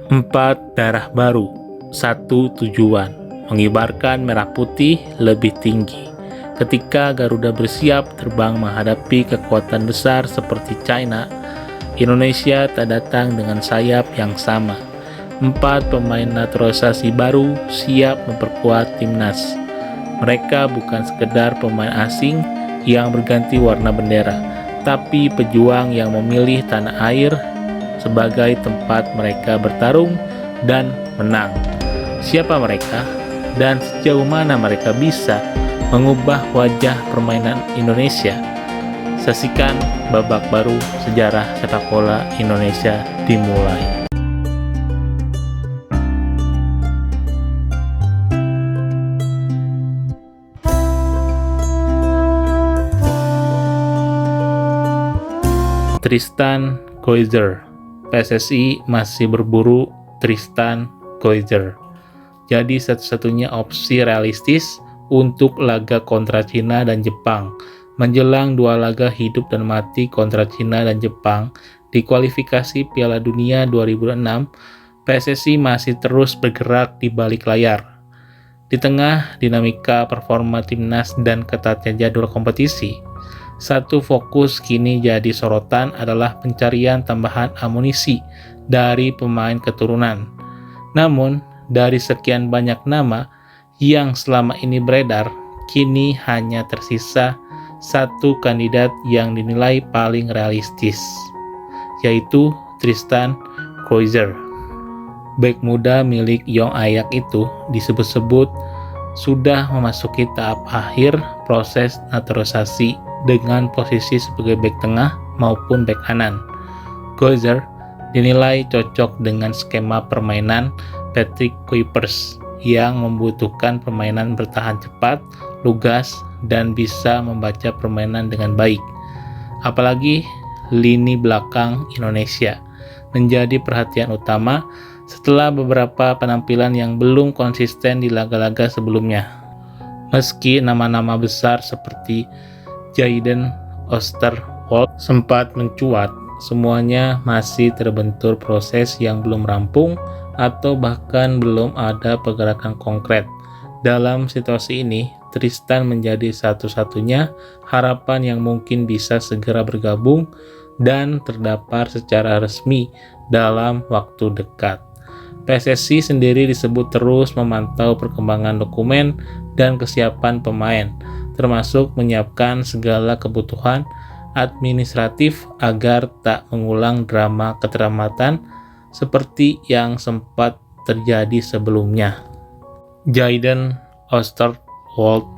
4 darah baru, 1 tujuan, mengibarkan merah putih lebih tinggi. Ketika Garuda bersiap terbang menghadapi kekuatan besar seperti China, Indonesia tak datang dengan sayap yang sama. 4 pemain naturalisasi baru siap memperkuat timnas. Mereka bukan sekedar pemain asing yang berganti warna bendera, tapi pejuang yang memilih tanah air sebagai tempat mereka bertarung dan menang. Siapa mereka dan sejauh mana mereka bisa mengubah wajah permainan Indonesia? Saksikan babak baru sejarah sepak bola Indonesia dimulai. Tristan Koizer. PSSI masih berburu Tristan Koizer. Jadi satu-satunya opsi realistis untuk laga kontra Cina dan Jepang. Menjelang 2 laga hidup dan mati kontra Cina dan Jepang di kualifikasi Piala Dunia 2006, PSSI masih terus bergerak di balik layar. Di tengah dinamika performa timnas dan ketatnya jadwal kompetisi, satu fokus kini jadi sorotan adalah pencarian tambahan amunisi dari pemain keturunan. Namun, dari sekian banyak nama yang selama ini beredar, kini hanya tersisa satu kandidat yang dinilai paling realistis, yaitu Tristan Koizer. Bek muda milik Yong Ayak itu disebut-sebut sudah memasuki tahap akhir proses naturalisasi dengan posisi sebagai bek tengah maupun bek kanan. Koizer dinilai cocok dengan skema permainan Patrick Kuipers yang membutuhkan permainan bertahan cepat, lugas, dan bisa membaca permainan dengan baik. Apalagi lini belakang Indonesia menjadi perhatian utama setelah beberapa penampilan yang belum konsisten di laga-laga sebelumnya. Meski nama-nama besar seperti Jayden Oosterwolde sempat mencuat, semuanya masih terbentur proses yang belum rampung atau bahkan belum ada pergerakan konkret. Dalam situasi ini, Tristan menjadi satu-satunya harapan yang mungkin bisa segera bergabung dan terdaftar secara resmi dalam waktu dekat. PSSI sendiri disebut terus memantau perkembangan dokumen dan kesiapan pemain, termasuk menyiapkan segala kebutuhan administratif agar tak mengulang drama keterlambatan seperti yang sempat terjadi sebelumnya. Jayden Oosterwolde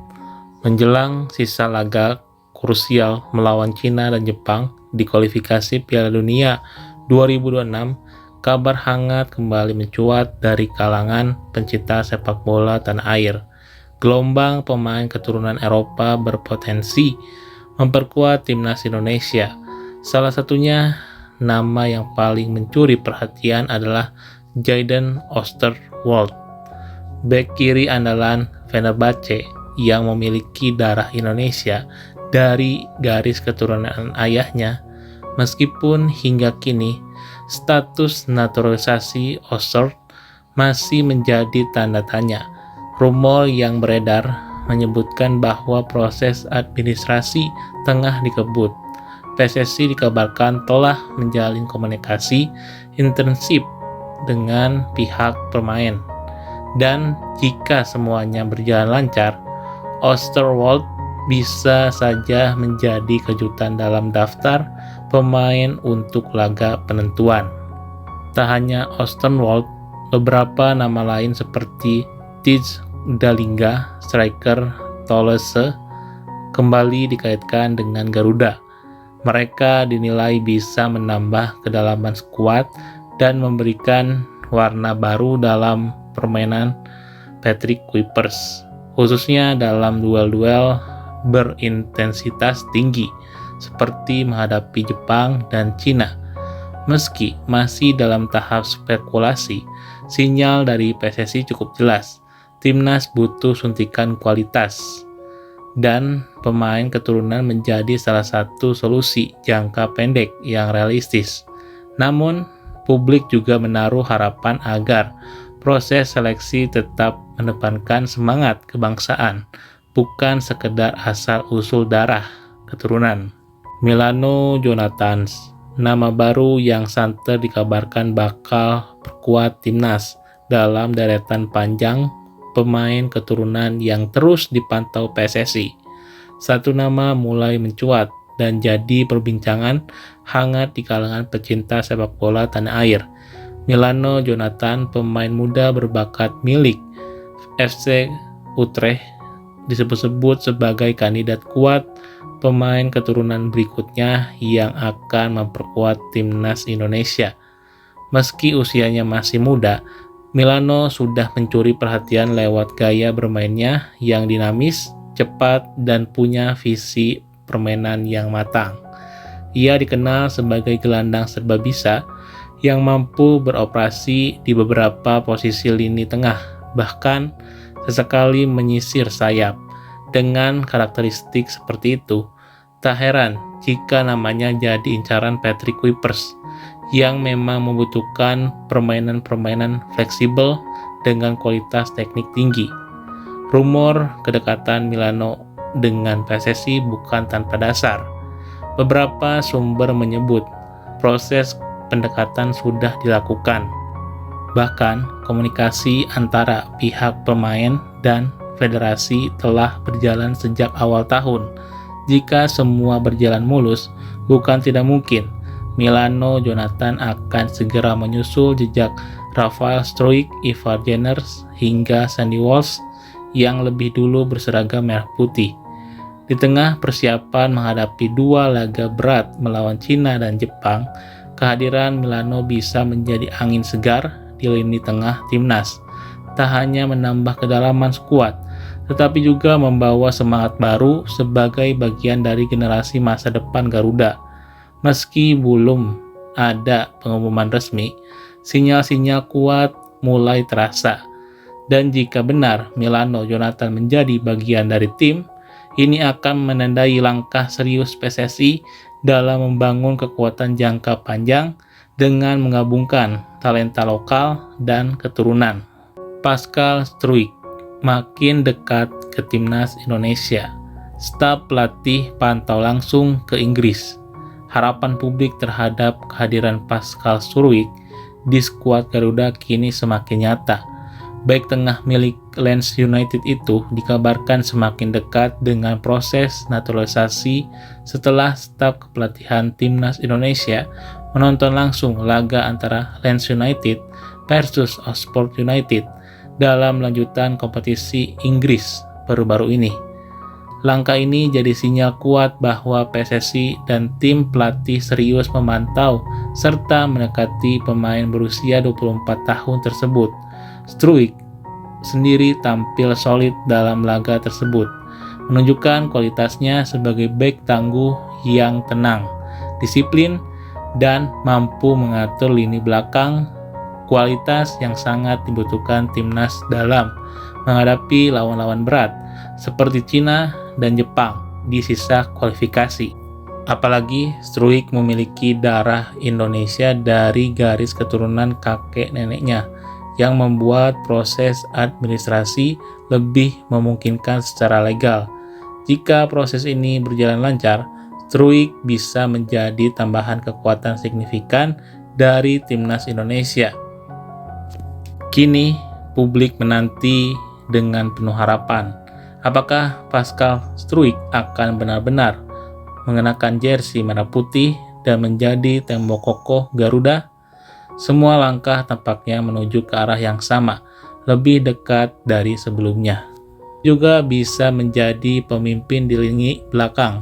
menjelang sisa laga krusial melawan Cina dan Jepang di kualifikasi Piala Dunia 2026, kabar hangat kembali mencuat dari kalangan pencinta sepak bola tanah air. Gelombang pemain keturunan Eropa berpotensi memperkuat timnas Indonesia. Salah satunya nama yang paling mencuri perhatian adalah Jayden Oosterwolde, bek kiri andalan Fenerbahce yang memiliki darah Indonesia dari garis keturunan ayahnya. Meskipun hingga kini status naturalisasi Oosterwolde masih menjadi tanda tanya. Rumor yang beredar menyebutkan bahwa proses administrasi tengah dikebut. PSSI dikabarkan telah menjalin komunikasi intensif dengan pihak pemain. Dan jika semuanya berjalan lancar, Oosterwolde bisa saja menjadi kejutan dalam daftar pemain untuk laga penentuan. Tak hanya Oosterwolde, beberapa nama lain seperti Tijs Dallinga, striker Toulouse, kembali dikaitkan dengan Garuda. Mereka dinilai bisa menambah kedalaman skuad dan memberikan warna baru dalam permainan Patrick Kuipers, khususnya dalam duel-duel berintensitas tinggi seperti menghadapi Jepang dan Cina. Meski masih dalam tahap spekulasi, sinyal dari PSSI cukup jelas. Timnas butuh suntikan kualitas, dan pemain keturunan menjadi salah satu solusi jangka pendek yang realistis. Namun, publik juga menaruh harapan agar proses seleksi tetap mendepankan semangat kebangsaan, bukan sekedar asal-usul darah keturunan. Milano Jonathans, nama baru yang santer dikabarkan bakal perkuat timnas dalam deretan panjang pemain keturunan yang terus dipantau PSSI. Satu nama mulai mencuat dan jadi perbincangan hangat di kalangan pecinta sepak bola tanah air. Milano Jonathan, pemain muda berbakat milik FC Utrecht, disebut-sebut sebagai kandidat kuat pemain keturunan berikutnya yang akan memperkuat timnas Indonesia. Meski usianya masih muda, Milano sudah mencuri perhatian lewat gaya bermainnya yang dinamis, cepat, dan punya visi permainan yang matang. Ia dikenal sebagai gelandang serba bisa yang mampu beroperasi di beberapa posisi lini tengah, bahkan sesekali menyisir sayap. Dengan karakteristik seperti itu, tak heran jika namanya jadi incaran Patrick Kuipers yang memang membutuhkan permainan-permainan fleksibel dengan kualitas teknik tinggi. Rumor kedekatan Milano dengan PSSI bukan tanpa dasar. Beberapa sumber menyebut proses pendekatan sudah dilakukan. Bahkan komunikasi antara pihak pemain dan federasi telah berjalan sejak awal tahun. Jika semua berjalan mulus, bukan tidak mungkin Milano Jonathan akan segera menyusul jejak Rafael Struijk, Ivar Jenners, hingga Sandy Walsh yang lebih dulu berseragam merah putih. Di tengah persiapan menghadapi dua laga berat melawan Cina dan Jepang, kehadiran Milano bisa menjadi angin segar di lini tengah timnas. Tak hanya menambah kedalaman skuad, tetapi juga membawa semangat baru sebagai bagian dari generasi masa depan Garuda. Meski belum ada pengumuman resmi, sinyal-sinyal kuat mulai terasa. Dan jika benar Milano Jonathan menjadi bagian dari tim, ini akan menandai langkah serius PSSI dalam membangun kekuatan jangka panjang dengan menggabungkan talenta lokal dan keturunan. Pascal Struijk makin dekat ke timnas Indonesia. Staf pelatih pantau langsung ke Inggris. Harapan publik terhadap kehadiran Pascal Struijk di skuad Garuda kini semakin nyata. Baik tengah milik Leeds United itu dikabarkan semakin dekat dengan proses naturalisasi setelah staf kepelatihan timnas Indonesia menonton langsung laga antara Leeds United versus Oxford United dalam lanjutan kompetisi Inggris baru-baru ini. Langkah ini jadi sinyal kuat bahwa PSSI dan tim pelatih serius memantau serta mendekati pemain berusia 24 tahun tersebut. Struijk sendiri tampil solid dalam laga tersebut, menunjukkan kualitasnya sebagai bek tangguh yang tenang, disiplin, dan mampu mengatur lini belakang, kualitas yang sangat dibutuhkan timnas dalam menghadapi lawan-lawan berat seperti Cina dan Jepang di sisa kualifikasi. Apalagi Struijk memiliki darah Indonesia dari garis keturunan kakek neneknya, yang membuat proses administrasi lebih memungkinkan secara legal. Jika proses ini berjalan lancar, Struijk bisa menjadi tambahan kekuatan signifikan dari timnas Indonesia. Kini, publik menanti dengan penuh harapan. Apakah Pascal Struijk akan benar-benar mengenakan jersey merah putih dan menjadi tembok kokoh Garuda? Semua langkah tampaknya menuju ke arah yang sama, lebih dekat dari sebelumnya. Juga bisa menjadi pemimpin di lini belakang.